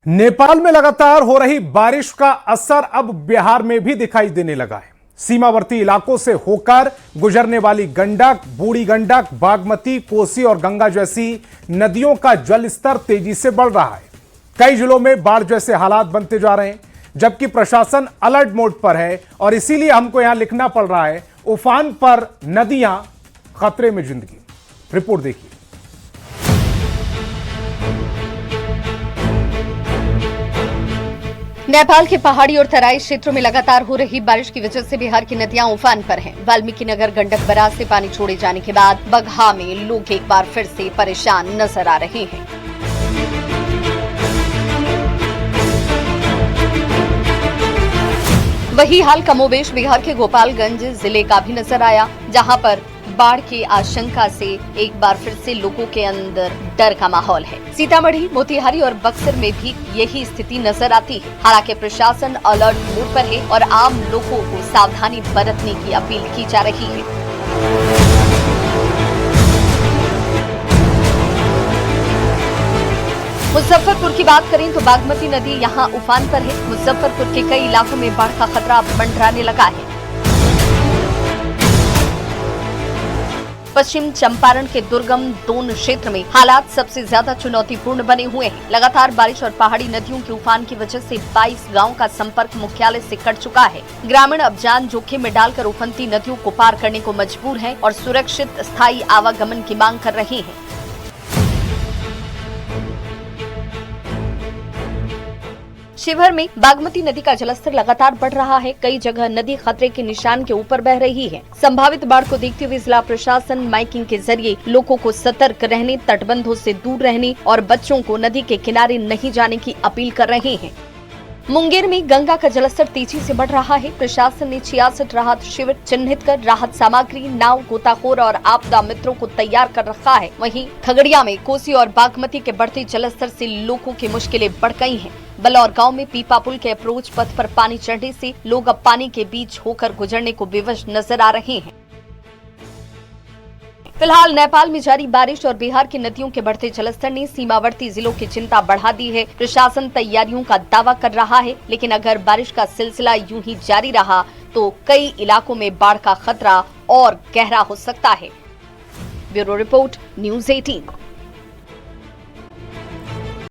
नेपाल में लगातार हो रही बारिश का असर अब बिहार में भी दिखाई देने लगा है। सीमावर्ती इलाकों से होकर गुजरने वाली गंडक, बूढ़ी गंडक, बागमती, कोसी और गंगा जैसी नदियों का जल स्तर तेजी से बढ़ रहा है। कई जिलों में बाढ़ जैसे हालात बनते जा रहे हैं, जबकि प्रशासन अलर्ट मोड पर है और इसीलिए हमको यहां लिखना पड़ रहा है, उफान पर नदियां, खतरे में जिंदगी। रिपोर्ट देखिए। नेपाल के पहाड़ी और तराई क्षेत्रों में लगातार हो रही बारिश की वजह से बिहार की नदियां उफान पर हैं। वाल्मीकि नगर गंडक बराज से पानी छोड़े जाने के बाद बगहा में लोग एक बार फिर से परेशान नजर आ रहे हैं। वही हाल कमोबेश बिहार के गोपालगंज जिले का भी नजर आया, जहां पर बाढ़ की आशंका से एक बार फिर से लोगों के अंदर डर का माहौल है। सीतामढ़ी, मोतिहारी और बक्सर में भी यही स्थिति नजर आती है। हालांकि प्रशासन अलर्ट मोड पर है और आम लोगों को सावधानी बरतने की अपील की जा रही है। मुजफ्फरपुर की बात करें तो बागमती नदी यहां उफान पर है। मुजफ्फरपुर के कई इलाकों में बाढ़ का खतरा मंडराने लगा है। पश्चिम चंपारण के दुर्गम दोन क्षेत्र में हालात सबसे ज्यादा चुनौतीपूर्ण बने हुए हैं। लगातार बारिश और पहाड़ी नदियों के उफान की वजह से 22 गांवों का संपर्क मुख्यालय से कट चुका है। ग्रामीण अब जान जोखिम में डालकर उफनती नदियों को पार करने को मजबूर हैं और सुरक्षित स्थायी आवागमन की मांग कर रहे हैं। शिवहर में बागमती नदी का जलस्तर लगातार बढ़ रहा है। कई जगह नदी खतरे के निशान के ऊपर बह रही है। संभावित बाढ़ को देखते हुए जिला प्रशासन माइकिंग के जरिए लोगों को सतर्क रहने, तटबंधों से दूर रहने और बच्चों को नदी के किनारे नहीं जाने की अपील कर रहे हैं। मुंगेर में गंगा का जलस्तर तेजी से बढ़ रहा है। प्रशासन ने 66 राहत शिविर चिन्हित कर राहत सामग्री, नाव, गोताखोर और आपदा मित्रों को तैयार कर रखा है। वहीं खगड़िया में कोसी और बागमती के बढ़ते जलस्तर से लोगों की मुश्किलें बढ़ गई हैं। बलौर गांव में पीपा पुल के अप्रोच पथ पर पानी चढ़ने से लोग अब पानी के बीच होकर गुजरने को विवश नजर आ रहे हैं। फिलहाल नेपाल में जारी बारिश और बिहार की नदियों के बढ़ते जलस्तर ने सीमावर्ती जिलों की चिंता बढ़ा दी है। प्रशासन तैयारियों का दावा कर रहा है, लेकिन अगर बारिश का सिलसिला यूं ही जारी रहा तो कई इलाकों में बाढ़ का खतरा और गहरा हो सकता है। Bureau report, news 18।